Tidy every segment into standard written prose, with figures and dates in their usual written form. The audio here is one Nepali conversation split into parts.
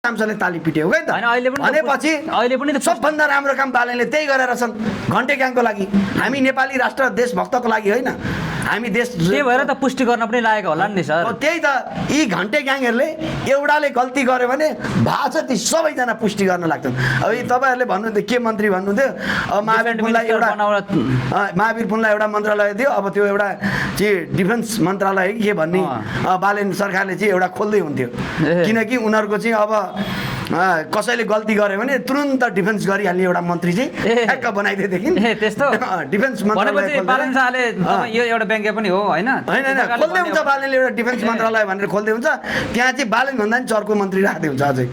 सांसदले ताली पिट्यो है त भनेपछि अहिले पनि सबभन्दा राम्रो काम बालनले त्यही गरेर छन् घन्टे ग्याङको लागि। हामी नेपाली राष्ट्र देशभक्तको लागि होइन, हामी देश त्यही भएर त पुष्टि गर्न पनि लागेको होला नि सर। त्यही त यी घन्टे ग्याङहरूले एउटाले गल्ती गर्यो भने भाषा ती सबैजना पुष्टि गर्न लाग्छन्। अब यी तपाईँहरूले भन्नुहुन्थ्यो के मन्त्री भन्नुहुन्थ्यो, अब महावीर पुनलाई एउटा मन्त्रालय दियो, अब त्यो एउटा चाहिँ डिफेन्स मन्त्रालय के भन्ने बालेन सरकारले चाहिँ एउटा खोल्दै हुन्थ्यो, किनकि उनीहरूको चाहिँ अब कसैले गल्ती गर्यो भने तुरुन्त डिफेन्स गरिहाल्ने एउटा मन्त्री चाहिँ ठ्याक्क बनाइदिएदेखि त्यस्तो डिफेन्स मन्त्रालय यो एउटा ब्याङ्क पनि हो होइन खोल्दै हुन्छ बालेनले एउटा डिफेन्स मन्त्रालय भनेर खोल्दै हुन्छ। त्यहाँ चाहिँ बालेन भन्दा नि चर्को मन्त्री राख्दै हुन्छ, अझै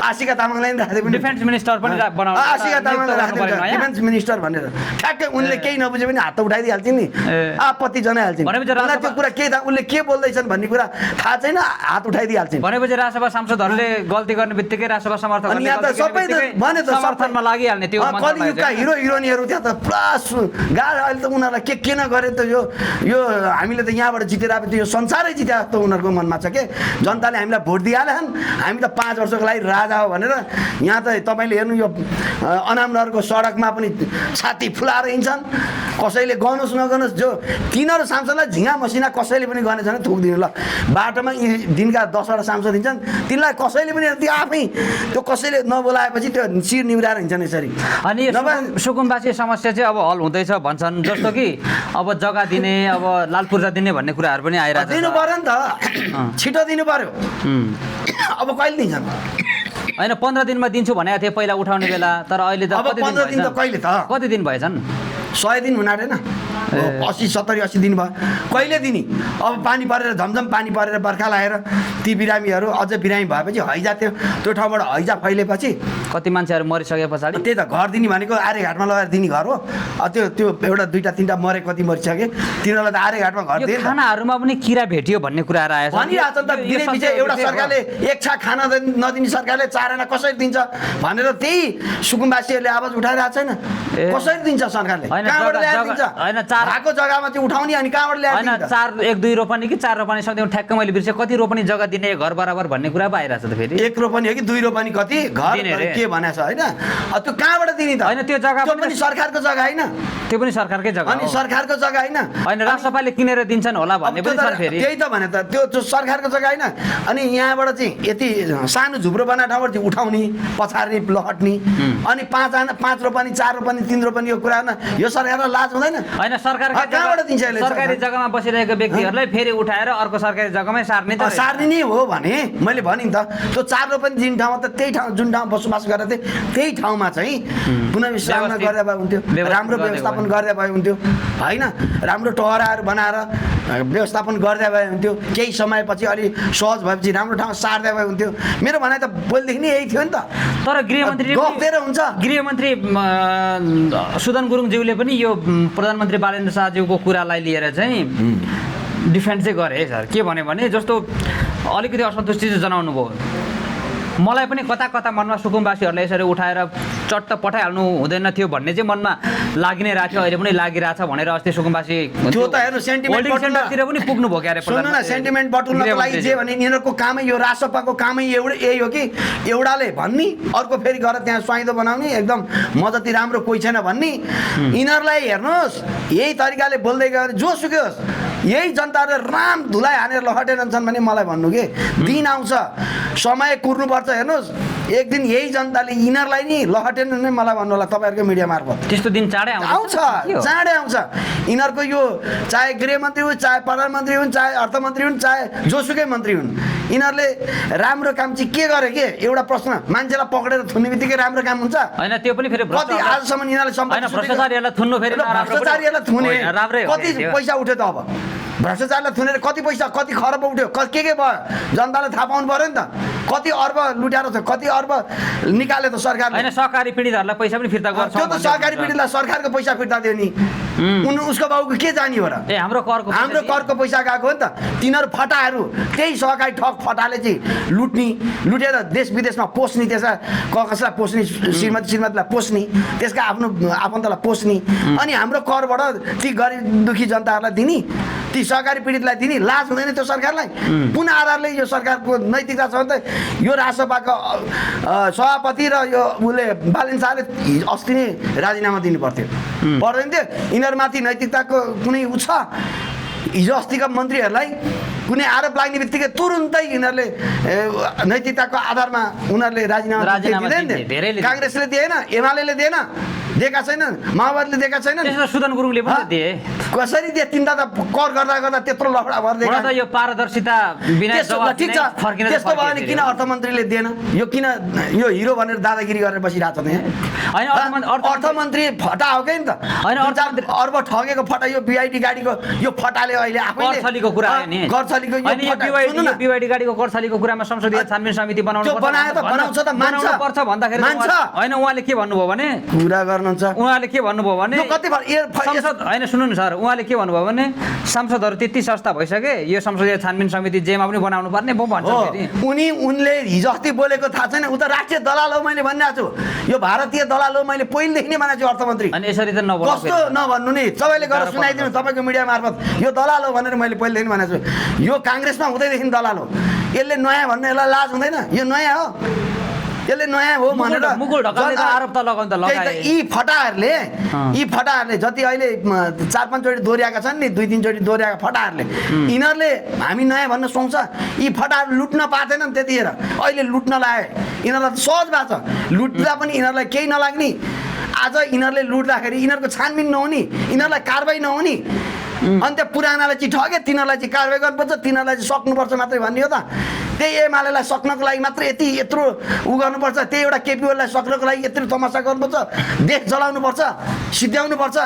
आशिका तामाङलाई नि राख्दै पनि डिफेन्स मिनिस्टर पनि बनाउनु, आशिका तामाङलाई राख्दै हुन्छ डिफेन्स मिनिस्टर भनेर। ठ्याक्कै उनले केही नबुझे पनि हात उठाइदिइहाल्छन् नि, आपत्ति जनाइहाल्छन्। उनलाई त्यो कुरा के उनले के बोल्दैछन् भन्ने कुरा थाहा छैन, हात उठाइदिइहाल्छन्। भनेपछि राजसभा सांसदहरूले गल्ती गर्ने बित्तिकै राजसभा अनि यहाँ त सबै भने त समर्थनमा लागिहाल्ने त्यो कलियुगका हिरो हिरोइनहरू त्यहाँ त पुरा गाह्रो। अहिले त उनीहरूलाई के नगरे त यो हामीले त यहाँबाट जितेर आएको यो संसारै जिते जस्तो उनीहरूको मनमा छ के। जनताले हामीलाई भोट दिइहालेछन्, हामी त 5 वर्षको लागि राजा हो भनेर। यहाँ त तपाईँले हेर्नु यो अनामनगरको सडकमा पनि छाती फुलाएर हिँड्छन्, कसैले गर्नुहोस् नगर्नुहोस्। जो तिनीहरू सांसदलाई झिँगा मसिना कसैले पनि गर्ने छैन थुक्दिनु ल। बाटोमा दिनका 10वटा सांसद हिँड्छन्, तिनलाई कसैले पनि त्यो आफै त्यो कसैले नबोलाएपछि त्यो शिर निहुराएर हिँड्छन् यसरी। अनि सुकुम्बासी समस्या चाहिँ अब हल हुँदैछ भन्छन्, जस्तो कि अब जग्गा दिने, अब लाल पूर्जा दिने भन्ने कुराहरू पनि आइरहेको छ। दिनु पर्यो नि त, छिटो दिनु पर्यो। अब कहिले दिन्छन्? होइन 15 दिनमा दिन्छु भनेको थिएँ पहिला उठाउने बेला, तर अहिले त कति दिन भएछन्? 100 दिन हुन आँटेन, 80 दिन भयो। कहिले दिने? अब पानी परेर झमझम पानी परेर बर्खा लागेर ती बिरामीहरू अझ बिरामी भएपछि हैजा त्यो ठाउँबाट हैजा फैलेपछि कति मान्छेहरू मरिसके पछाडि त्यही त घर दिने भनेको आर्यघाटमा लगाएर दिने घर हो। त्यो एउटा 2-3टा मरे, कति मरिसके, तिनीहरूलाई त आर्यघाटमा घर दिए। खानाहरूमा पनि किरा भेटियो भन्ने कुराहरू आएछ भनिरहेछ नि त। दिने पछि एउटा सरकारले एक छाक खाना नदिने सरकारले 4 आना कसरी दिन्छ भनेर त्यही सुकुम्बासीहरूले आवाज उठाइरहेको छैन। कसरी दिन्छ सरकारले? कहाँबाट ल्याएर दिन्छ? होइन भएको जग्गामा चाहिँ उठाउने अनि कहाँबाट ल्याएर दिन्छ? 1-2 रोपनी कि 4 रोपनी सक्दै ठ्याक्क मैले बिर्सेँ, कति रोपनी जग्गा दिने घर बराबर भन्ने कुरा पो आइरहेछ त। फेरि 1 रोपनी हो कि 2 रोपनी कति घर के भनेछ होइन? त्यो कहाँबाट दिने त? होइन त्यो जग्गा पनि सरकारको जग्गा होइन, त्यो पनि सरकारकै जग्गा अनि सरकारको जग्गा होइन। होइन राजसभाले किनेर दिन्छन् होला भन्ने पनि छ फेरि। त्यही त भने त, त्यो सरकारको जग्गा होइन। अनि यहाँबाट चाहिँ यति सानो झुप्रो बनाएको ठाउँबाट चाहिँ उठाउने, पछार्ने, लहट्ने, अनि 5 रोपनी 4 रोपनी 3 रोपनी यो कुरा यो सरकारलाई लाज हुँदैन? होइन कहाँबाट दिन्छ? सरकारी जग्गामा बसिरहेको व्यक्तिहरूलाई फेरि उठाएर अर्को सरकारी जग्गामै सार्ने नै हो भने मैले भने नि त। त्यो 4 रोपनी दिने ठाउँमा त त्यही ठाउँ जुन ठाउँ बसोबास गरेर थिएँ त्यही ठाउँमा चाहिँ पुनर्विश्राममा गर्दा भए हुन्थ्यो, राम्रो व्यवस्थापन गर्दा भए हुन्थ्यो होइन? राम्रो टहराहरू बनाएर व्यवस्थापन गर्दा भए हुन्थ्यो। केही समयपछि अलि सहज भएपछि राम्रो ठाउँ सार्दा भए हुन्थ्यो। मेरो भनाइ त पहिलेदेखि नै यही थियो नि त। तर गृहमन्त्री हुन्छ, गृहमन्त्री सुदन गुरुङज्यूले पनि यो प्रधानमन्त्री बालेन्द्र शाहज्यूको कुरालाई लिएर चाहिँ डिफेन्ड चाहिँ गरे है सर। के भने जस्तो अलिकति असन्तुष्टि चाहिँ जनाउनु भयो। मलाई पनि कता मनमा सुकुम्बासीहरूलाई यसरी उठाएर चट्ट पठाइहाल्नु हुँदैन थियो भन्ने चाहिँ मनमा लागि नै रहेको थियो, अहिले पनि लागिरहेछ भनेर अस्ति सुकुम्बासी त्यो त हेर्नु सेन्टिमेन्ट सेन्टरतिर पनि पुग्नु भयो क्यारे। सुन्नु न, सेन्टिमेन्ट बटुल्नको लागि जे भने यिनीहरूको कामै यो राजसभाको कामै यही हो कि एउटाले भन्ने, अर्को फेरि गएर त्यहाँ स्वाइदो बनाउने, एकदम म जति राम्रो कोही छैन भन्ने। यिनीहरूलाई हेर्नुहोस् यही तरिकाले बोल्दै गयो भने जोसुकै होस्, यही जनताहरूले राम धुलाई हानेर लहटेरहन्छन् भने मलाई भन्नु के दिन आउँछ, समय कुर्नुपर्छ। हेर्नुहोस् एक दिन यही जनताले यिनीहरूलाई नि लहटेन नै मलाई भन्नु होला तपाईँहरूको मिडिया मार्फत। त्यस्तो दिन चाँडै आउँछ, चाँडै आउँछ। यिनीहरूको यो चाहे गृहमन्त्री हुन्, चाहे प्रधानमन्त्री हुन्, चाहे अर्थमन्त्री हुन्, चाहे जोसुकै मन्त्री हुन्, यिनीहरूले राम्रो काम चाहिँ के गरे के? एउटा प्रश्न, मान्छेलाई पक्रेर थुन्ने बित्तिकै राम्रो काम हुन्छ? होइन त्यो पनि फेरि कति आजसम्म यिनीहरूले भ्रष्टाचारीहरूलाई थुन्नु फेरि भ्रष्टाचारीहरूलाई थुने कति पैसा उठ्यो त? अब भ्रष्टाचारलाई थुनेर कति पैसा, कति खरब उठ्यो, के भयो जनताले थाहा पाउनु पर्यो नि त। कति अर्ब लुटाएर छ, कति अर्ब निकाले त सरकारले। होइन सहकारी पीडितहरूलाई पैसा पनि फिर्ता गर्छ। त्यो त सहकारी पीडितलाई सरकारको पैसा फिर्ता दियो नि, उसको बाबुको के जाने हो र? हाम्रो करको पैसा गएको हो नि त। तिनीहरू फटाहरू त्यही सहकारी ठग फटाले चाहिँ लुटेर देश विदेशमा पोस्ने, त्यसका कसलाई पोस्ने, श्रीमतीलाई पोस्ने, त्यसका आफ्नो आफन्तलाई पोस्ने, अनि हाम्रो करबाट ती गरिब दुखी जनताहरूलाई दिने। ती सहकारी पीडितलाई दिने लाज हुँदैन त्यो सरकारलाई कुन आधारले यो सरकारको नैतिकता छ भने त यो राजसभाको सभापति र यो उसले बालेन शाहले अस्ति नै राजीनामा दिनु पर्थ्यो पर्दैन थियो यिनीहरूमाथि नैतिकताको कुनै उ छ हिजो अस्तिका मन्त्रीहरूलाई कुनै आरोप लाग्ने बित्तिकै तुरुन्तै यिनीहरूले नैतिकताको आधारमा उनीहरूले राजीनामा दिँदैन काङ्ग्रेसले दिएन एमाले दिएन दिएका छैनन् माओवादीले दिएका छैनन् सुदन गुरुङले पनि दिए कसरी दिए तिनवटा त कर गर्दा गर्दा त्यत्रो लफडा भर्दै यो पारदर्शिता बिना ठिक छ त्यस्तो भयो भने किन अर्थमन्त्रीले दिएन यो किन यो हिरो भनेर दादागिरी गरेर बसिरहेको छ हैन अर्थमन्त्री फटा हो कि नि त हैन अर्ब ठगेको फटा यो बिआइटी गाडीको यो फटाले अहिले आफैले करछलीको कुरा आयो नि करछलीको यो बिआइटी गाडीको करछलीको कुरामा संसदीय छानबिन समिति बनाउनु पर्छ बनायो त बनाउँछ त मान्छ पर्छ भन्दाखेरि हैन उहाँले के भन्नुभयो भने कुरा गर्नुहुन्छ उहाँले के भन्नुभयो भने यो कति संसद हैन सुन्नु न सर उहाँले के भन्नुभयो भने सांसदहरू त्यति सस्ता भइसके यो संसदीय छानबिन समिति जेमा पनि बनाउनु पर्ने भन्छ फेरि उनले हिजो अस्ति बोलेको थाहा छैन उ त राष्ट्रिय दलाल हो मैले भनिरहेको छु यो भारतीय दलाल हो मैले पहिलेदेखि नै भनेको छु अर्थमन्त्री अनि यसरी त नबोल्नु कस्तो नभन्नु नि सबैले गरेर सुनाइदिनु तपाईँको मिडिया मार्फत यो दलाल हो भनेर मैले पहिलेदेखि भनेको छु यो काङ्ग्रेसमा हुँदैदेखि दलाल हो यसले नयाँ भन्ने यसलाई लाज हुँदैन यो नयाँ हो यसले नयाँ हो भनेर मुकुल ढकाल्ने आरोप त लगाउन त लगाए यी फटाहरूले जति अहिले 4-5 चोटि दोहोऱ्याएका छन् नि 2-3 चोटि दोहोऱ्याएका फटाहरूले यिनीहरूले हामी नयाँ भन्न सोच्छ यी फटाहरू लुट्न पाएनन् त्यतिखेर अहिले लुट्न लाए यिनीहरूलाई सहज भएको छ लुट्दा पनि यिनीहरूलाई केही नलाग्ने आज यिनीहरूले लुट्दाखेरि यिनीहरूको छानबिन नहुने यिनीहरूलाई कारबाही नहुने अनि त्यो पुरानालाई चाहिँ ठगे तिनीहरूलाई चाहिँ कारबाही गर्नुपर्छ तिनीहरूलाई चाहिँ सक्नुपर्छ मात्रै भन्ने हो त त्यही एमालेलाई सक्नको लागि मात्र यत्रो उ गर्नुपर्छ त्यही एउटा केपी ओलीलाई सक्नको लागि यत्रो तमासा गर्नुपर्छ देश जलाउनुपर्छ सिद्ध्याउनुपर्छ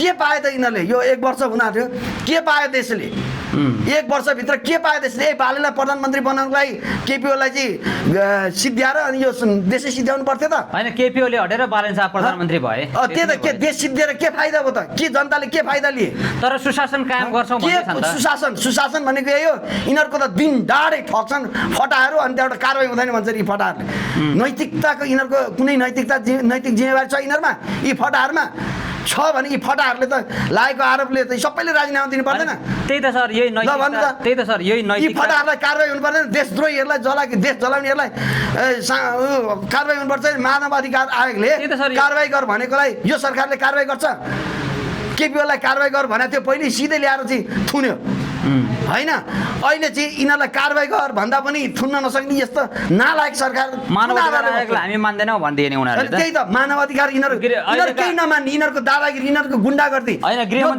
के पायो त यिनीहरूले यो 1 वर्ष हुन आँट्यो के पायो देशले 1 वर्षभित्र के पायो देशले बालेलाई प्रधानमन्त्री बनाउनको लागि केपी ओलीलाई चाहिँ सिद्ध्याएर अनि यो देशै सिद्ध्याउनु पर्थ्यो त हैन केपी ओली हटेर बालेन शाह प्रधानमन्त्री भए त्यही त के देश सिद्धिएर के फाइदा भयो त के जनताले के फाइदा लिए तर सुशासन कायम गर्छौं भन्दै छन् त सुशासन भनेको यही हो यिनीहरूको त दिन डाडै ठग्छन् फटाहरू अनि त्यहाँबाट कारबाही हुँदैन भन्छ यी फटाहरूले नैतिकताको यिनीहरूको कुनै नैतिक जिम्मेवारी छ यिनीहरूमा यी फटाहरूमा छ भने यी फटाहरूले त लागेको आरोपले त सबैले राजीनामा दिनु पर्दैन त्यही त सर यही नैतिकता त्यही त सर यही नैतिकता यी फटाहरूलाई कारबाही हुनु पर्दैन देशद्रोहीहरूलाई देश जलाउनेहरूलाई कारबाही हुनुपर्छ मानव अधिकार आयोगले कारबाही गर भनेकोलाई यो सरकारले कारबाही गर्छ केपी ओलीलाई कारबाही गर भनेको थियो पहिले सिधै ल्याएर चाहिँ थुन्यो हैन अहिले चाहिँ यिनीहरूलाई कारबाही गर भन्दा पनि थुन्न नसक्ने यस्तो नालायक सरकार मानव अधिकार आयोगलाई हामी मान्दैनौँ भन्दिए नि उनीहरूले त्यही त मानव अधिकार यिनीहरू केही नमान्ने यिनीहरूको दादागिरी यिनीहरूको गुन्डागर्दी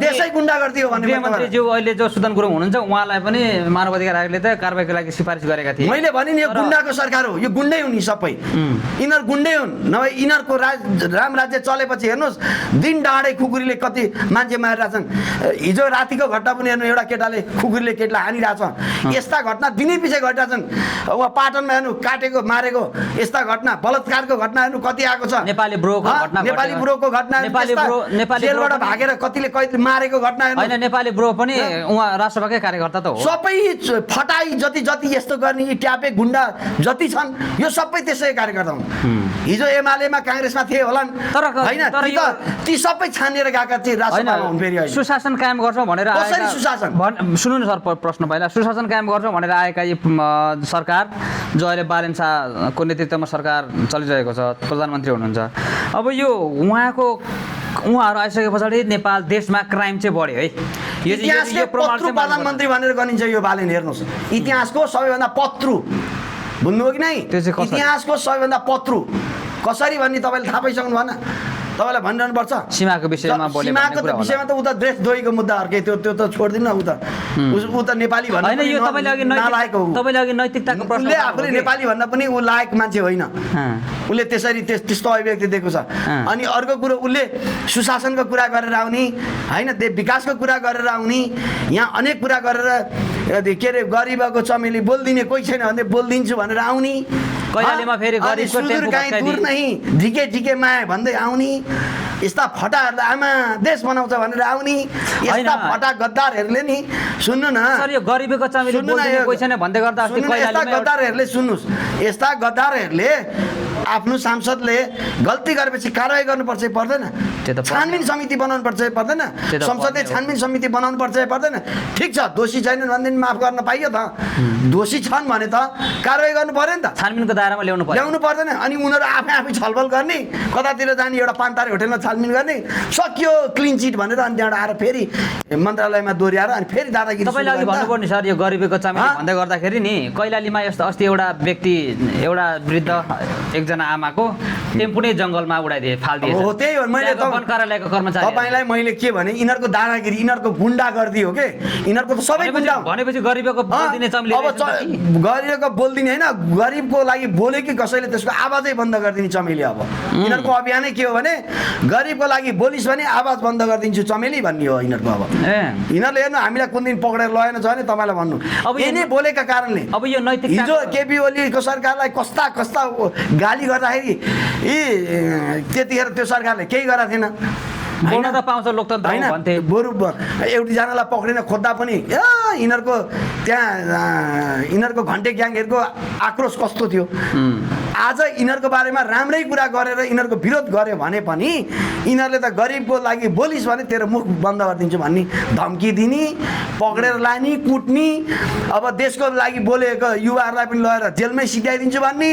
देशै गुन्डागर्दी हो भन्ने गृहमन्त्रीज्यू अहिले जो सुदन गुरुङ हुनुहुन्छ उहाँलाई पनि मानव अधिकार आयोगले त कारबाहीको लागि सिफारिस गरेका थिए मैले भने नि यो गुन्डाको सरकार हो यो गुन्डै हुन् सबै यिनीहरू गुन्डै हुन् नभए यिनीहरूको राम राज्य चलेपछि हेर्नुहोस् दिन डाँडै खुकुरीले कति मान्छे मारिरहेछन् हिजो रातिको घटना पनि हेर्नु एउटा केटाले खुकुरीले केटीलाई हानिरहेछ यस्ता घटना दिनै पछि घटिरहेछन् उहाँ पाटनमा हेर्नु काटेको मारेको यस्ता घटना बलात्कारको घटना हेर्नु कति आएको छ नेपाली ब्रोको घटना जेलबाट भागेर कतिले मारेको घटना हेर्नु हैन नेपाली ब्रो पनि उहाँ राष्ट्रपतिकै कार्यकर्ता त हो सबै फटाई जति यस्तो गर्ने यी ट्यापे गुन्डा जति छन् यो सबै त्यसै कार्यकर्ता हुन् हिजो एमालेमा काङ्ग्रेसमा थिए होलान् हैन ती सबै छानेर गएका थिए राष्ट्रपतिमा हुन् फेरि अहिले सुशासन कायम गर्छौं भनेर कसरी सुशासन सुन्नु न सर प्रश्न पहिला सुशासन कायम गर्छौं भनेर आएका यी सरकार जो अहिले बालेन शाहको नेतृत्वमा सरकार चलिरहेको छ प्रधानमन्त्री हुनुहुन्छ अब यो उहाँहरू आइसके पछाडि नेपाल देशमा क्राइम चाहिँ बढ्यो है इतिहासको पत्रु प्रधानमन्त्री भनेर गनिन्छ यो बालेन हेर्नुहोस् इतिहासको सबैभन्दा पत्रु बुझ्नुभयो कि नै इतिहासको सबैभन्दा पत्रु कसरी भन्ने तपाईँले थाहा पाइसक्नु भएन तपाईँलाई भनिरहनु पर्छ सीमाको विषयमा बोले सीमाको विषयमा त उता देशद्रोहीको मुद्दा अर्कै त्यो त छोड्दिनु न उ त नेपाली भन्नु हैन यो तपाईले अघि नैतिकताको प्रश्न उसले आफूले नेपाली भन्न पनि उ लायक मान्छे होइन उसले त्यसरी त्यस्तो अभिव्यक्ति दिएको छ अनि अर्को कुरो उसले सुशासनको कुरा गरेर आउने हैन विकासको कुरा गरेर आउने यहाँ अनेक कुरा गरेर के अरे गरिबको चमेली बोल्दिने कोही छैन भने बोल्दिन्छु भनेर आउने कैलालीमा फेरि गरिबको टेम्पो कहीँ दूर नहीं झिके माया भन्दै आउने यस्ता फटाहरूलाई आमा देश बनाउँछ भनेर आउने यस्ता फटा गद्दारहरूले नि सुन्नु न सर यो गरिबको चमेली बोल्दिने कोही छैन भन्दै गर्दा अस्ति यस्ता गद्दारहरूले सुन्नुस् यस्ता गद्दारहरूले आफ्नो सांसदले गल्ती गरेपछि कारबाही गर्नुपर्छ पर्दैन त्यो त छानबिन समिति बनाउनु पर्छ पर्दैन त्यो त संसदले पर्ने हो। छानबिन समिति बनाउनु पर्छ पर्दैन ठिक छ दोषी छैनन् भनेदेखि माफ गर्न पाइयो त दोषी छन् भने त कारवाही गर्नु पर्यो नि त छानबिनको दायरामा ल्याउनु पर्यो ल्याउनु पर्दैन अनि उनीहरू आफै छलफल गर्ने कतातिर जाने एउटा 5 तारे होटेलमा छानबिन गर्ने सक्यो क्लिन चिट भनेर अनि त्यहाँबाट आएर फेरि मन्त्रालयमा दोहोऱ्याएर अनि फेरि दादागिरी तपाईँले अघि भन्नुपर्ने सर यो गरिबीको चमेली भन्दै गर्दाखेरि नि कैलालीमा यस्तो अस्ति एउटा व्यक्ति एउटा वृद्ध एकजना आमाको टेम्पो नै जङ्गलमा उडाइदिए फालिदिए हो त्यही हो मैले वन कार्यालयको कर्मचारी तपाईँलाई मैले के भने यिनीहरूको दादागिरी यिनीहरूको गुन्डागर्दी हो के यिनीहरूको त सबै गुन्डा हो। भनेपछि गरिबीको बोल्दिने चमेली अब गरिबको बोल्दिने होइन गरिबको लागि बोले कि कसैले त्यसको आवाजै बन्द गरिदिने चमेली अब यिनीहरूको अभियानै के हो भने गरिबको लागि बोलिस् भने आवाज बन्द गरिदिन्छु चमेली भन्ने हो यिनीहरूको अब ए यिनीहरूले हेर्नु हामीलाई कुन दिन पक्रेर लगेन छ भने तपाईँलाई भन्नु अब यही नै बोलेका कारणले अब यो नैतिक हिजो केपी ओलीको सरकारलाई कस्ता कस्ता गाली गर्दाखेरि त्यतिखेर त्यो सरकारले केही गरेको थिएन बोल्न त पाउँछ लोकतन्त्र होइन भन्थे बरु एउटीजनालाई पक्रिन खोज्दा पनि यिनीहरूको त्यहाँ यिनीहरूको घन्टे ग्याङहरूको आक्रोश कस्तो थियो आज यिनीहरूको बारेमा राम्रै कुरा गरेर यिनीहरूको विरोध गर्यो भने पनि यिनीहरूले त गरिबको लागि बोलिस् भने तेरो मुख बन्द गरिदिन्छु भन्ने धम्की दिने पक्रेर लाने कुट्ने अब देशको लागि बोलेको युवाहरूलाई पनि लगेर जेलमै सिकाइदिन्छु भन्ने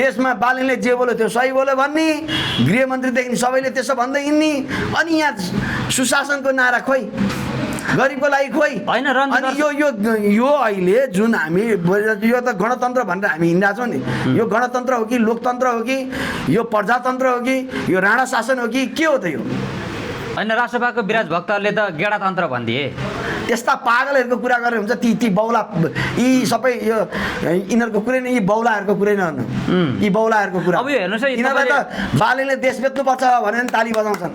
देशमा बालनले जे बोल्यो त्यो सही बोल्यो भन्ने गृहमन्त्रीदेखि सबैले त्यसो भन्दै हिँड्ने अनि यहाँ सुशासनको नारा खोइ गरिबको लागि खोइ होइन, रञ्जित अनि यो अहिले जुन हामी यो त गणतन्त्र भनेर हामी हिँडिरहेको छौँ नि यो गणतन्त्र हो कि लोकतन्त्र हो कि यो प्रजातन्त्र हो कि यो राणा शासन हो कि के हो त यो होइन राष्ट्रपाको विराज भक्तहरूले त गेडातन्त्र भनिदिए त्यस्ता पागलहरूको कुरा गरेर हुन्छ ती बौला यी सबै यो यिनीहरूको कुरै नै यी बौलाहरूको कुरै नहुनु यी बौलाहरूको कुरा अब यो हेर्नुहोस् है, यिनीहरूलाई त बालेनले देश बेच्नुपर्छ भने पनि ताली बजाउँछन्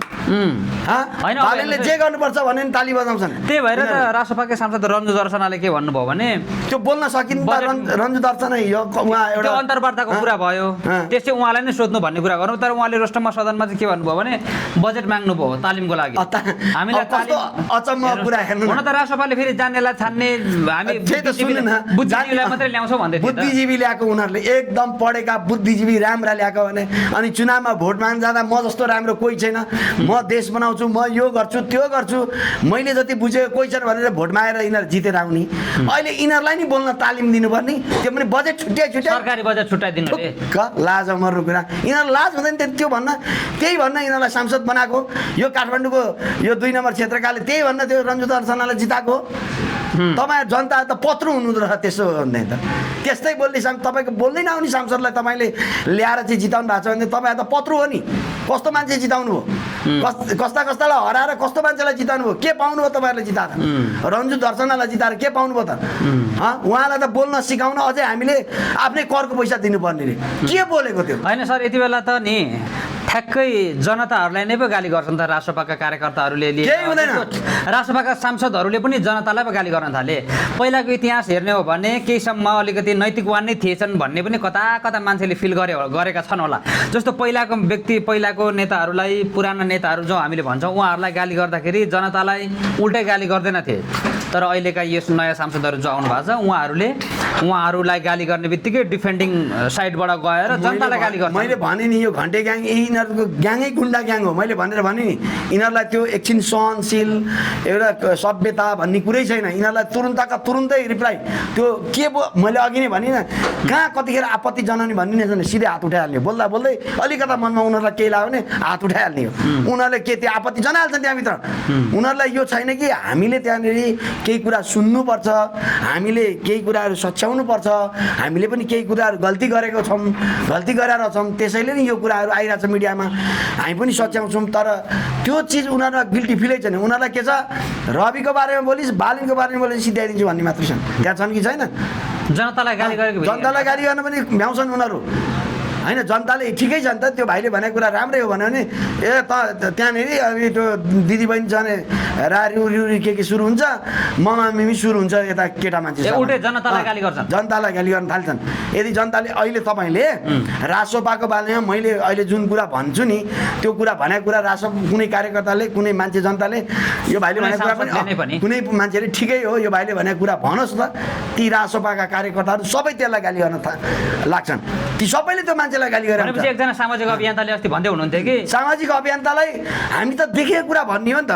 होइन, अब बालेनले जे गर्नुपर्छ भने पनि ताली बजाउँछन् त्यही भएर त राष्ट्रपाकै सांसद रञ्जु दर्शनाले के भन्नुभयो भने त्यो बोल्न सकिन्छ रञ्जु दर्शनै यो उहाँ त्यो एउटा अन्तर्वार्ताको कुरा भयो त्यसै उहाँलाई नै सोध्नु भन्ने कुरा गर्नु तर उहाँले रोस्टममा सदनमा चाहिँ के भन्नुभयो भने बजेट माग्नुभयो तालिमको लागि हामीलाई कस्तो अचम्म कुरा हेर्नु हुन त राष्ट्रपाले फेरि जान्नेलाई छान्ने हामी त्यही त सुन्नु न बुद्धिजीवीलाई मात्रै ल्याउँछौँ भन्दै थियो त। बुद्धिजीवी ल्याएको उनीहरूले एकदम पढेका बुद्धिजीवी राम्रा ल्याएको भने अनि चुनावमा भोट माग्न जाँदा म जस्तो राम्रो कोही छैन म देश बनाउँछु म यो गर्छु त्यो गर्छु मैले जति बुझेको कोही छैन भनेर भोट मागेर यिनीहरू जितेर आउने अहिले यिनीहरूलाई नि बोल्न तालिम दिनुपर्ने त्यो पनि बजेट छुट्याइ सरकारी बजेट छुट्याइदिनु रे लाज मर्नु कुरा यिनीहरू लाज हुँदैन त्यो भन्न त्यही भन्न यिनीहरूलाई सांसद बनाएको यो काठमाडौँको यो 2 नम्बर क्षेत्रकाले त्यही भन्न त्यो रञ्जु दर्शनालाई जिताएको तपाईँ जनता त पत्रु हुनु रहेछ त्यसो भन्दै त त्यस्तै बोल्ने तपाईँको बोल्दै नआउने सांसदलाई तपाईँले ल्याएर चाहिँ जिताउनु भएको छ भने तपाईँ त पत्रु हो नि कस्तो मान्छे जिताउनु भयो कस्ता कस्तालाई हराएर कस्तो मान्छेलाई जिताउनु भयो के पाउनु भयो तपाईँहरूले जिताएर रञ्जु दर्शनालाई जिताएर के पाउनु भयो त उहाँलाई त बोल्न सिकाउन अझै हामीले आफ्नै करको पैसा दिनुपर्ने रे के बोलेको त्यो होइन सर यति बेला त नि ठ्याक्कै जनताहरूलाई नै पो गाली गर्छन् त राष्ट्रपाका कार्यकर्ताहरूले केही हुँदैन। राष्ट्रपाका सांसदहरूले पनि जनतालाई पो गाली गर्न थाले पहिलाको इतिहास हेर्ने हो भने केहीसम्म अलिकति नैतिकवान नै थिएछन् भन्ने पनि कता कता मान्छेले फिल गरेका छन् होला जस्तो पहिलाको नेताहरूलाई पुराना नेताहरू जो हामीले भन्छौँ उहाँहरूलाई गाली गर्दाखेरि जनतालाई उल्टै गाली गर्दैन थिए तर अहिलेका यस नयाँ सांसदहरू जो आउनु भएको छ उहाँहरूलाई गाली गर्ने बित्तिकै डिफेन्डिङ साइडबाट गएर जनतालाई गाली गर्छ मैले भने नि यो घन्टे ग्याङ यिनीहरूको ग्याङै गुन्डा ग्याङ हो मैले भनेर भने नि यिनीहरूलाई त्यो एकछिन सहनशील एउटा सभ्यता भन्ने कुरै छैन यिनीहरूलाई तुरुन्तका तुरुन्तै रिप्लाई त्यो के मैले अघि नै भने कहाँ कतिखेर आपत्ति जनाउने भन्ने नै छैन सिधै हात उठाइहाल्ने बोल्दा बोल्दै अलिकता मनमा उनीहरूलाई केही लाग्यो भने हात उठाइहाल्ने हो उनीहरूले के त्यो आपत्ति जनाइहाल्छन् त्यहाँभित्र उनीहरूलाई यो छैन कि हामीले त्यहाँनिर केही कुरा सुन्नुपर्छ हामीले केही कुराहरू सच्याउनुपर्छ हामीले पनि केही कुराहरू गल्ती गरेको छौँ गल्ती गरेर छौँ त्यसैले नि यो कुराहरू आइरहेछ मिडियामा हामी पनि सच्याउँछौँ तर त्यो चिज उनीहरूलाई गिल्टी फिलै छैन उनीहरूलाई के छ रविको बारेमा बोलिस् बालिनको बारेमा बोलिस् सिध्याइदिन्छु भन्ने मात्रै छन् त्यहाँ छन् कि छैन जनतालाई गाली गरेको जनतालाई गाली गर्न पनि भ्याउँछन् उनीहरू होइन जनताले ठिकै छ नि त त्यो भाइले भनेको कुरा राम्रै हो भन्यो भने ए त त्यहाँनिर अब त्यो दिदीबहिनी छ भने रारी के सुरु हुन्छ ममा मिमी सुरु हुन्छ यता केटा मान्छे उल्टै जनतालाई गाली गर्छन् जनतालाई गाली गर्न थाल्छन् यदि जनताले अहिले तपाईँले रासोपाको बारेमा मैले अहिले जुन कुरा भन्छु नि त्यो कुरा भनेको कुरा रासो कुनै कार्यकर्ताले कुनै मान्छे जनताले यो भाइले भनेको कुरा पनि कुनै मान्छेले ठिकै हो यो भाइले भनेको कुरा भनोस् न ती रासोपाका कार्यकर्ताहरू सबै त्यसलाई गाली गर्न लाग्छन् ती सबैले त्यो मान्छे मान्छेलाई गाली गरेर भनेपछि एकजना सामाजिक अभियन्ताले अस्ति भन्दै हुनुहुन्थ्यो कि सामाजिक अभियन्तालाई हामी त देखेको कुरा भन्ने हो नि त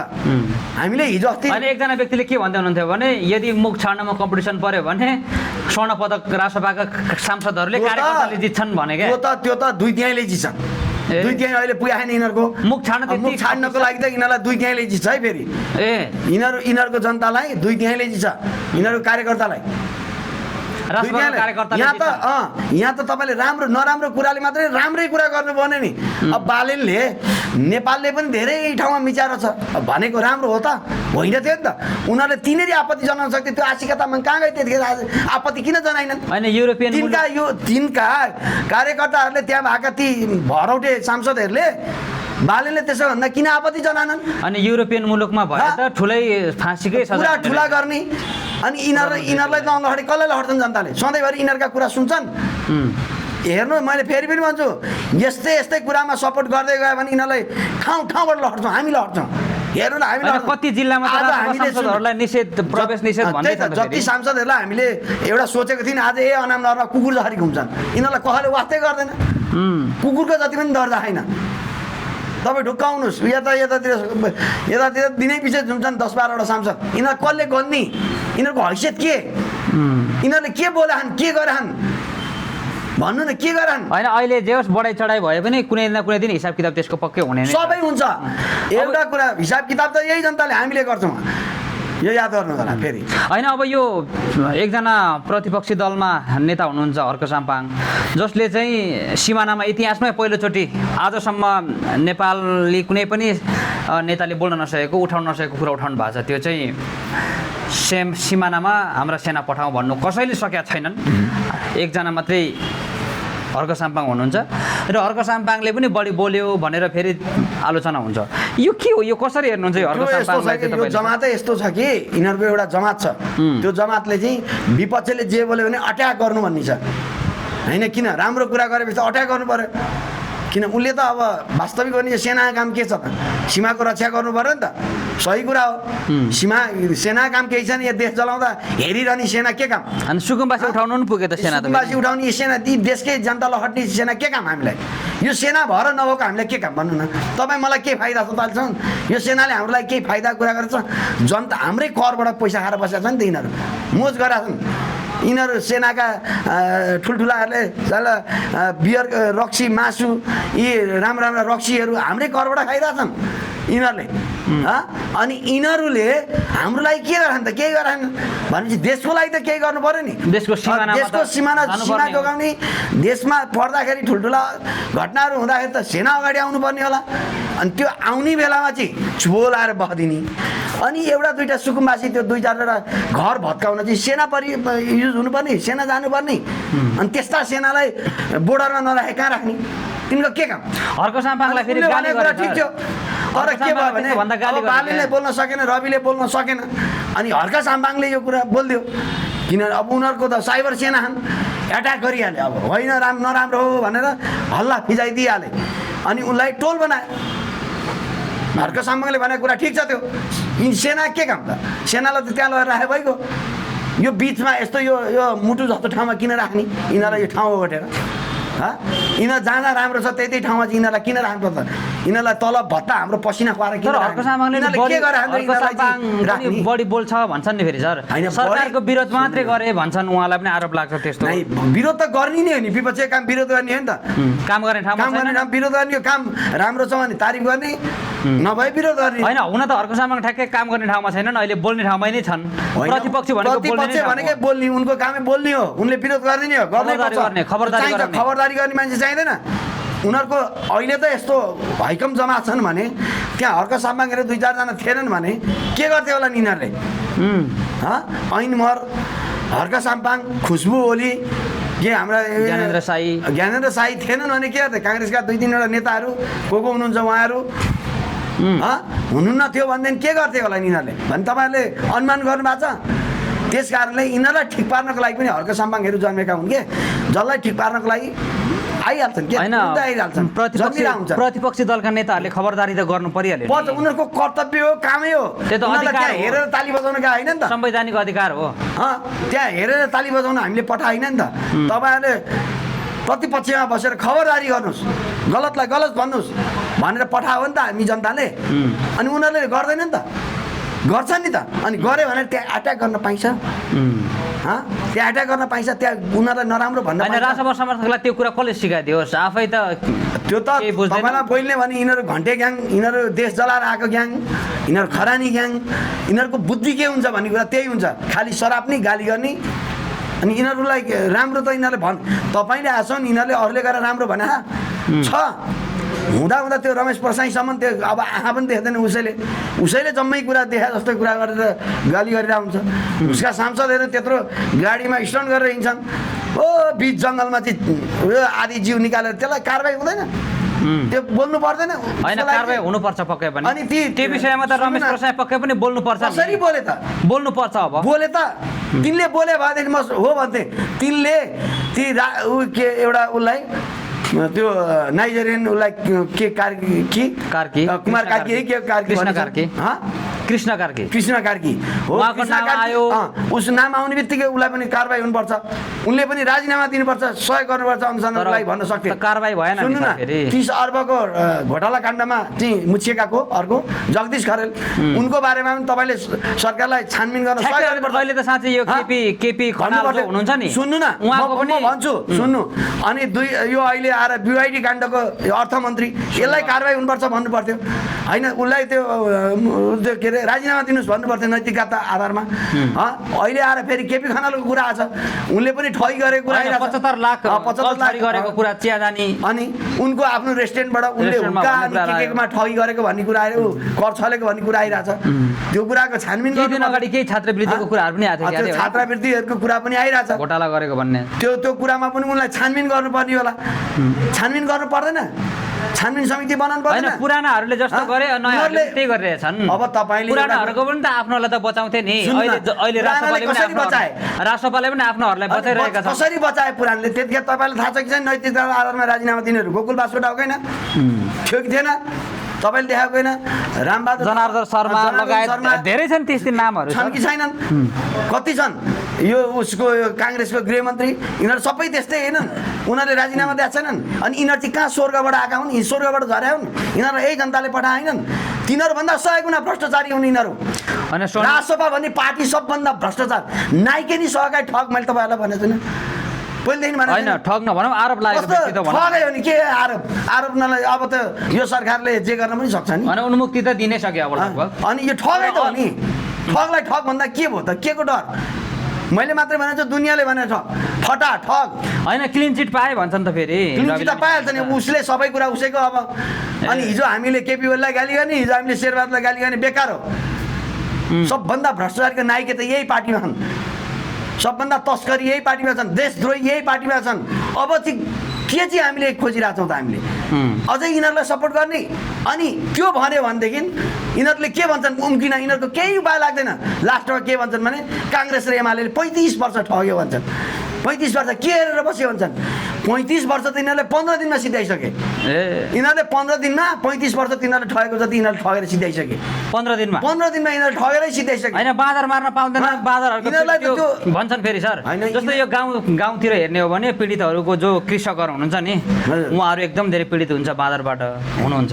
हामीले हिजो अस्ति अनि एकजना व्यक्तिले के भन्दै हुनुहुन्थ्यो भने यदि मुख छाड्नमा कम्पिटिसन पर्यो भने स्वर्ण पदक राष्ट्रसभाका सांसदहरूले कार्यकर्ताले जित्छन् भने क्या त्यो त दुई तिहाईले जित्छन् दुई तिहाई अहिले पुगेन यिनीहरूको मुख छाड्नको लागि त यिनीहरूलाई दुई तिहाईले जित्छ है फेरि यिनीहरूको जनतालाई दुई तिहाईले जित्छ यिनीहरूको कार्यकर्तालाई यहाँ त तपाईँले राम्रो नराम्रो कुराले मात्रै राम्रै कुरा गर्नुपर्ने नि अब बालेनले नेपालले पनि धेरै ठाउँमा मिचाएर छ भनेको राम्रो हो त होइन थियो नि त उनीहरूले तिनीहरू आपत्ति जनाउन सक्थ्यो त्यो आशिका तामाङ कहाँ गए त्यतिखेर आपत्ति किन जनाएनन् होइन युरोपियन तिनका कार्यकर्ताहरूले त्यहाँ भएका ती भरौटे सांसदहरूले बालेनले त्यसो भन्दा किन आपत्ति जनाएनन् अनि युरोपियन मुलुकमा भए त ठुलै फाँसीकै कुरा ठुला गर्ने अनि यिनीहरूलाई त अगाडि कसलाई हट्छन् जनताले सधैँभरि यिनीहरूका कुरा सुन्छन् हेर्नु मैले फेरि पनि भन्छु यस्तै यस्तै कुरामा सपोर्ट गर्दै गयो भने यिनीहरूलाई ठाउँबाट लड्छौँ हामी लड्छौँ हेर्नु न हामीले कति जिल्लामा सांसदहरूलाई निषेध प्रवेश निषेध भन्दै छ जति सांसदहरूलाई हामीले एउटा सोचेको थियौँ आज अनाम नरमा कुकुर जसरी घुम्छन् यिनीहरूलाई कसैले वास्तै गर्दैन कुकुरको जति पनि दर्जा छैन तपाईँ ढुक्क आउनुहोस् यतातिर दिनै पछि झुम्छन् 10-12वटा सांसद यिनीहरू कसले गन्ने यिनीहरूको हैसियत के यिनीहरूले के बोलाहन् के गराहन् भन्नु न के गराहन् होइन अहिले जे होस् बढाइ चढाइ भए पनि कुनै न कुनै दिन हिसाब किताब त्यसको पक्कै हुने सबै हुन्छ एउटा कुरा हिसाब किताब त यही जनताले हामीले गर्छौँ यो याद गर्नु होला फेरि होइन अब यो एकजना प्रतिपक्षी दलमा नेता हुनुहुन्छ हर्क साम्पाङ जसले चाहिँ सिमानामा इतिहासमै पहिलोचोटि आजसम्म नेपाली कुनै पनि नेताले बोल्न नसकेको उठाउन नसकेको कुरा उठाउनु भएको छ त्यो चाहिँ सिमानामा हाम्रा सेना पठाउँ भन्नु कसैले सकेका छैनन् एकजना मात्रै हर्क साम्पाङ हुनुहुन्छ र हर्क साम्पाङले पनि बढी बोल्यो भनेर फेरि आलोचना हुन्छ यो के हो यो कसरी हेर्नुहुन्छ यो हर्क साम्पाङलाई चाहिँ यो जमातै यस्तो छ कि यिनीहरूको एउटा जमात छ त्यो जमातले चाहिँ विपक्षले जे बोल्यो भने अट्याक गर्नु भन्ने छ होइन किन राम्रो कुरा गरेपछि अट्याक गर्नु पर्यो किन उसले त अब वास्तविक भने सेनाको काम के छ त सीमाको रक्षा गर्नु पर्यो नि त सही कुरा हो सेना काम केही छ नि यो देश चलाउँदा हेरिरहने सेना के काम अनि सुकुम्बासी उठाउनु पनि पुग्यो त सेना त सुकुम्बासी उठाउने यो सेना ती देशकै जनतालाई हट्ने सेना के काम हामीलाई यो सेना भएर नभएको हामीलाई के काम भन्नु न तपाईँ मलाई के फाइदा छ ताल्छन् यो सेनाले हाम्रो लागि केही फाइदा कुरा गर्छ जनता हाम्रै करबाट पैसा खाएर बसेका छन् त यिनीहरू मोज गरेका छन् यिनीहरू सेनाका ठुल्ठुलाहरूले बियर रक्सी मासु यी राम्रा राम्रा रक्सीहरू हाम्रै करबाट खाइरहेछन् यिनीहरूले अनि यिनीहरूले हाम्रो लागि के गरान् त केही गरान् भनेपछि देशको लागि त केही गर्नु पर्यो नि देशको सिमा जोगाउने देशमा पर्दाखेरि ठुल्ठुला घटनाहरू हुँदाखेरि त सेना अगाडि आउनुपर्ने होला अनि त्यो आउने बेलामा चाहिँ छुबो लाएर बखदिने अनि एउटा दुईवटा सुकुम्बासी त्यो 2-4वटा घर भत्काउन चाहिँ सेना युज हुनुपर्ने सेना जानुपर्ने अनि त्यस्ता सेनालाई बोर्डरमा नराखे कहाँ राख्ने तिनको के काम हर्क साम्पाङलाई फेरि गाली कुरा ठिक थियो तर के भयो भने बालेनले बोल्न सकेन रविले बोल्न सकेन अनि हर्क साम्पाङले यो कुरा बोलिदियो किनभने अब उनीहरूको त साइबर सेना छन् एट्याक गरिहाल्यो अब होइन नराम्रो हो भनेर हल्ला फिजाइदिइहाले अनि उनलाई टोल बनायो हर्क साम्पाङले भनेको कुरा ठिक छ त्यो सेना के काम त सेनालाई त त्यहाँ लगेर राखे भइगयो यो बिचमा यस्तो यो मुटु जस्तो ठाउँमा किन राख्ने यिनीहरूलाई यो ठाउँ ओगटेर यिनीहरू जहाँ राम्रो छ त्यही ठाउँमा चाहिँ यिनीहरूलाई किन राख्नुपर्छ यिनीहरूलाई तलब भत्ता हाम्रो पसिना खुवाएर किन बढी बोल्छ भन्छन् नि फेरि सर सरकारको विरोध मात्रै गरे भन्छन् उहाँलाई पनि आरोप लाग्छ त्यस्तो विरोध त गर्ने नै हो नि विपक्षीय काम विरोध गर्ने हो नि त काम गर्ने ठाउँमा विरोध गर्ने हो काम राम्रो छ भने तारिफ गर्ने नभए विरोध गर्ने होइन हुन त हर्क साम्पाङ ठ्याक्कै काम गर्ने ठाउँमा छैनन् अहिले बोल्ने ठाउँमै नै छन् प्रतिपक्षी भनेकै बोल्ने उनको कामै बोल्ने हो उनले विरोध गर्ने हो खबरदारी गर्ने मान्छे चाहिँदैन उनीहरूको अहिले त यस्तो भइकम जमात छन् भने त्यहाँ हर्क साम्पाङहरू 2-4जना थिएनन् भने के गर्थ्यो होला यिनीहरूले ऐनमहर हर्क साम्पाङ खुसबु ओली के हाम्रा ज्ञानेन्द्र साई थिएनन् भने के गर्थ्यो काङ्ग्रेसका 2-3वटा नेताहरू को हुनुहुन्छ उहाँहरू हुनुहुन्न थियो भनेदेखि के गर्थ्यो होला यिनीहरूले भने तपाईँहरूले अनुमान गर्नुभएको छ त्यस कारणले यिनीहरूलाई ठिक पार्नको लागि पनि हर्क साम्पाङहरू जन्मेका हुन् के जसलाई ठिक पार्नको लागि आइहाल्छन् के आइहाल्छन् प्रतिपक्षी दलका नेताहरूले खबरदारी त गर्नु परिहाल्यो उनीहरूको कर्तव्य हो कामै हो त्यहाँ हेरेर ताली बजाउन गएको होइन नि त संवैधानिक अधिकार हो त्यहाँ हेरेर ताली बजाउन हामीले पठाएन नि त तपाईँहरूले प्रतिपक्षमा बसेर खबरदारी गर्नुहोस्, गलतलाई गलत भन्नुहोस् भनेर पठायो नि त हामी जनताले। अनि उनीहरूले गर्दैन नि त, गर्छन् नि त। अनि गऱ्यो भने त्यहाँ एट्याक गर्न पाइन्छ, त्यहाँ एट्याक गर्न पाइन्छ, त्यहाँ उनीहरूलाई नराम्रो भन्न होइन। राष्ट्रपति समर्थकलाई त्यो कुरा कसले सिकाइदियोस्? आफै त त्यो त तपाईँलाई बोल्ने भने यिनीहरू घन्टे ग्याङ, यिनीहरू देश जलाएर आएको ग्याङ, यिनीहरू खरानी ग्याङ, यिनीहरूको बुद्धि के हुन्छ भन्ने कुरा त्यही हुन्छ, खालि शराब नि गाली गर्ने। अनि यिनीहरूलाई राम्रो त यिनीहरूले तपाईँले आछन्, यिनीहरूले अरूले गरेर राम्रो भने छ। हुँदा त्यो रमेश प्रसाईसम्म त्यो अब आँखा पनि देख्दैन, उसैले जम्मै कुरा देखा जस्तो कुरा गरेर गाली गरेर हुन्छ। उसका सांसदहरू त्यत्रो गाडीमा स्टन्ट गरेर हिँड्छन्, ओ बिच जङ्गलमा चाहिँ आदि जिउ निकालेर, त्यसलाई कारबाही हुँदैन? त्यो बोल्नु पर्दैन? होइन, कारबाही हुनुपर्छ पक्कै पनि। अनि त्यो विषयमा त रमेश प्रसाई पक्कै पनि बोल्नुपर्छ। कसरी बोले त? बोल्नुपर्छ। अब बोले त, तिनले बोले भएदेखि म हो भन्थे। तिनले ती के एउटा उसलाई त्यो नाइजेरियन उसलाई के कार्की कुमार कार्की के कार्की कृष्ण कार्की हो, उहाँको नाम आयो। उस नाम आउने बित्तिकै उसलाई पनि कारबाही हुनुपर्छ, उनले पनि राजीनामा दिनुपर्छ, सहयोग गर्नुपर्छ अनुसन्धानलाई भन्न सक्थे। कारबाही भएन। सुन्नु न, 30 अर्बको घोटाला काण्डमा चाहिँ मुछिएकाको अर्को जगदीश खरेल, उनको बारेमा पनि तपाईँले सरकारलाई छानबिन गर्न सहयोग गर्नुपर्छ। अहिले त साँच्चै यो केपी खनाल हुनुहुन्छ नि, सुन्नु न, म भन्छु सुन्नु। अनि यो अहिले आएर BYD काण्डको अर्थमन्त्री, यसलाई कारबाही हुनुपर्छ भन्नु पर्थ्यो होइन? उसलाई त्यो के अरे राजीनामा दिनुहोस् भन्नु पर्थ्यो नैतिकता आधारमा। अहिले आएर फेरि केपी खनालको कुरा आछ, उनले पनि ठगी गरेको कुरा 75 लाख गरेको कुरा चियादानी, अनि उनको आफ्नो रेस्टुरेन्टबाट उनले हुक्का अनि केमा ठगी गरेको भन्ने कुरा आयो, कर छलेको भन्ने कुरा आइरहेछ। त्यो कुराको छानबिन गर्नु अगाडि केही छात्रवृत्तिको कुराहरू पनि आएको थियो, छात्रवृत्तिहरूको कुरा पनि आइरहेछ, घोटाला गरेको भन्ने। त्यो कुरामा पनि उनलाई छानबिन गर्नुपर्ने होला। छानबिन गर्नु पर्दैन? छानबिन समिति बनाउनु पर्दैन? पुरानाहरूले जस्तो गरे नयाँहरूले त्यही गरिरहेछन्। अब तपाईँले पुरानाहरूको पनि त आफ्नोलाई त बचाउँथे नि। अहिले राष्ट्रपालले पनि आफ्नोहरूलाई बचाइरहेका छन्। कसरी बचाए पुरानले? त्यतिखेर तपाईँलाई थाहा छ कि छैन? नैतिकता आधारमा राजीनामा दिनेहरू गोकुल बासुटा हो होइन? थियो कि थिएन? तपाईँले देखाएको होइन? रामबहादुर जनार्दन शर्मा लगायत धेरै छन्, त्यस्तै नामहरू छन् कि छैनन्? कति छन्? यो उसको काङ्ग्रेसको गृहमन्त्री, यिनीहरू सबै त्यस्तै होइनन्? उनीहरूले राजीनामा दिएका छैनन्? अनि यिनीहरू चाहिँ कहाँ स्वर्गबाट आएका हुन्? यी स्वर्गबाट झरे हुन्? यिनीहरू यही जनताले पठाएनन्? तिनीहरूभन्दा 100 गुणा भ्रष्टाचारी हुन् यिनीहरू। रासपा भन्ने पार्टी सबभन्दा भ्रष्टाचार, नाइके नि सहकारी ठग। मैले तपाईँहरूलाई भनेको छैन पहिलेदेखि भने होइन, ठग नभनौँ, आरोप लागेको व्यक्ति त भनौँ। ठगै हो नि, के आरोप नलाई? अब त यो सरकारले जे गर्न पनि सक्छ नि, अनि उन्मुक्ति त दिनै सक्यो अब लगभग। अनि यो ठगै त हो नि। ठगलाई ठग भन्दा के भयो त? के को डर? मैले मात्रै भनेको छु, दुनियाँले भने फटा ठग होइन। क्लिन चिट पाए भन्छन् त फेरि। क्लिन चिट त पाइहाल्छ नि, उसले सबै कुरा उसैको। अब अनि हिजो हामीले केपी ओलीलाई गाली गर्ने, हिजो हामीले शेरबहादुरलाई गाली गर्ने, बेकार हो। सबभन्दा भ्रष्टाचारको नायिका त यही पार्टीमा छन्, सबभन्दा तस्करी यही पार्टीमा छन्, देशद्रोही यही पार्टीमा छन्। अब चाहिँ के चाहिँ हामीले खोजिरहेछौँ त? हामीले अझै यिनीहरूलाई सपोर्ट गर्ने? अनि त्यो भन्यो भनेदेखि यिनीहरूले के भन्छन्? उम्किन यिनीहरूको केही उपाय लाग्दैन। लास्टमा के भन्छन् भने काङ्ग्रेस र एमाले 35 वर्ष ठग्यो भन्छन्। 35 वर्ष के हेरेर बस्यो भन्छन्? 35 वर्ष त यिनीहरूले 15 दिनमा सिद्धाइसके। यिनीहरूले 15 दिनमा 35 वर्ष तिनीहरूले ठगेको जति यिनीहरूले ठगेर सिद्धाइसके। 15 दिनमा यिनीहरूले ठगेरै सिद्धाइसके। होइन, बाँदर मार्न पाउँदैन, बाँदरहरूको भन्छन् फेरि सर। जस्तो यो गाउँतिर हेर्ने हो भने पीडितहरूको जो कृषकहरू हुनुहुन्छ नि, उहाँहरू एकदम धेरै पीडित हुन्छ, बाँदरबाट हुनुहुन्छ।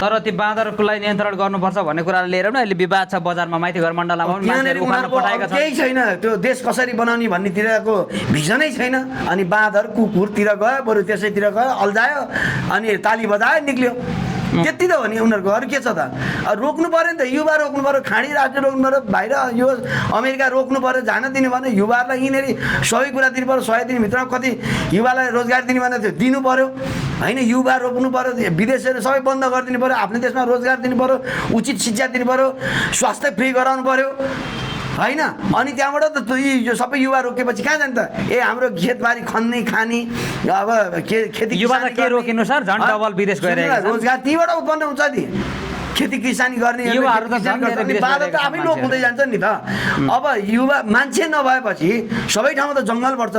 तर त्यो बाँदरलाई नियन्त्रण गर्नुपर्छ भन्ने कुरा लिएर पनि अहिले विवाद छ बजारमा, माइतीघर मण्डलमा पनि मान्छेहरू उखाल्न पठाएका छन्। केही छैन, त्यो देश कसरी बनाउने भन्नेतिरको भिजनै छैन। अनि बाँदर कुकुरतिर गयो, बरु त्यसैतिर गयो, अल्झायो, अनि ताली बजायो, निक्ल्यो। त्यति त हो नि उनीहरूको। अरू के छ त? रोक्नु पऱ्यो नि त, युवा रोक्नु पऱ्यो, खाडी राष्ट्र रोक्नु पऱ्यो, बाहिर यो अमेरिका रोक्नु पऱ्यो, जान दिनु भने युवाहरूलाई यिनीहरू सबै कुरा दिनु पऱ्यो। 100 दिनभित्रमा कति युवालाई रोजगार दिने भने त्यो दिनु पऱ्यो होइन? युवा रोक्नु पऱ्यो, विदेशहरू सबै बन्द गरिदिनु पऱ्यो, आफ्नो देशमा रोजगार दिनु पऱ्यो, उचित शिक्षा दिनु पऱ्यो, स्वास्थ्य फ्री गराउनु पऱ्यो होइन? अनि त्यहाँबाट त यो सबै युवा रोकेपछि कहाँ जान्छ त? हाम्रो खेतबारी खन्ने खाने, अब खेती युवा के रोकिनु सर? झन् डबल विदेश गइरहेको छ। रोजगार त्यहीबाट उत्पन्न हुन्छ नि। खेती किसानी गर्ने युवाहरू त किसानी झन् गर्छ। अनि धेरै बाधा त विदेश आफै लोप हुँदै जान्छ नि त। अब युवा मान्छे नभएपछि सबै ठाउँमा त जङ्गल बढ्छ,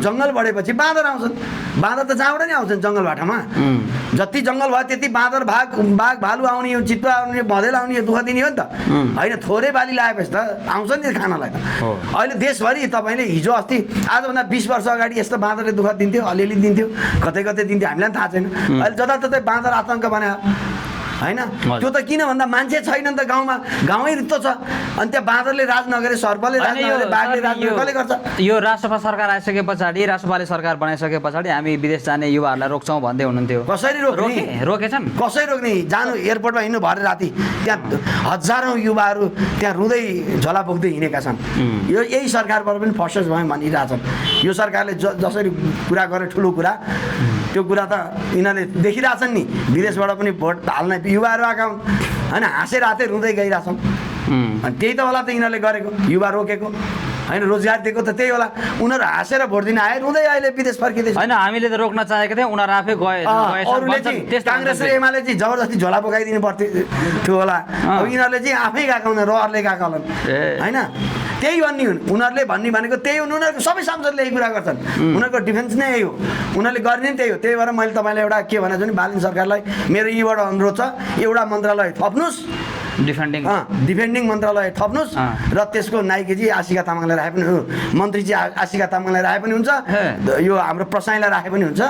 जङ्गल बढेपछि बाँदर आउँछन्। बाँदर त जहाँबाट नि आउँछन् जङ्गल बाटामा। जति जङ्गल भयो त्यति बाँदर बाघ भालु आउने, यो चितुवा आउने, भँदेल आउने, यो दुःख दिने हो नि त होइन। थोरै बाली लगाएपछि त आउँछ नि खानालाई त। अहिले देशभरि तपाईँले हिजो अस्ति आजभन्दा 20 वर्ष अगाडि यस्तो बाँदरले दुःख दिन्थ्यो, अलिअलि दिन्थ्यो, कतै कतै दिन्थ्यो, हामीलाई पनि थाहा छैन। अहिले जताततै बाँदर आतङ्क बनायो होइन। त्यो त किन भन्दा मान्छे छैन नि त गाउँमा, गाउँै रित्तो छ। अनि त्यहाँ बाँदरले राज नगरे, सर्पले राज नगरे, बाघले राज नगरे, कसले गर्छ? यो राष्ट्रपा सरकार आइसके पछाडि, राष्ट्रपाले सरकार बनाइसके पछाडि हामी विदेश जाने युवाहरूलाई रोक्छौँ भन्दै हुनुहुन्थ्यो। कसरी रोक्ने? रोकेछन्? कसरी रोक्ने? जानु एयरपोर्टमा हिँड्नु भरे राति त्यहाँ हजारौँ युवाहरू त्यहाँ रुँदै झोला बोक्दै हिँडेका छन्। यो यही सरकारबाट पनि फसेस भयो भनिरहेछन्। यो सरकारले जसरी कुरा गरे ठुलो कुरा, त्यो कुरा त यिनीहरूले देखिरहेछन् नि। विदेशबाट पनि भोट हाल्न युवाहरू आएका हुन् होइन, हाँसेर रातै रुँदै गइरहेछन्। अनि त्यही त होला त यिनीहरूले गरेको, युवा रोकेको होइन, रोजगार दिएको त त्यही होला। उनीहरू हाँसेर भोट दिन आए, रुँदै अहिले विदेश फर्किँदैछ। होइन, हामीले त रोक्न चाहेको थियौँ, उनीहरू आफै अरूले चाहिँ काङ्ग्रेस र एमाले चाहिँ जबरजस्ती झोला बोकाइदिनु पर्थ्यो होला। अब यिनीहरूले चाहिँ आफै गएका हुन्, रहरले गएका होलान् होइन। त्यही भन्ने हुन् उनीहरूले, भन्ने भनेको त्यही हुन्। उनीहरूको सबै सांसदले यही कुरा गर्छन्, उनीहरूको डिफेन्स नै यही हो, उनीहरूले गर्ने नि त्यही हो। त्यही भएर मैले तपाईँलाई एउटा के भनेको छु नि, बालिन सरकारलाई मेरो यहीँबाट अनुरोध छ, एउटा मन्त्रालय थप्नुहोस्, डिफेन्डिङ मन्त्रालय थप्नुहोस् र त्यसको नाइकेजी आशिका तामाङलाई राखे पनि, मन्त्रीजी आशिका तामाङलाई राखे पनि हुन्छ, यो हाम्रो प्रसाईलाई राखे पनि हुन्छ।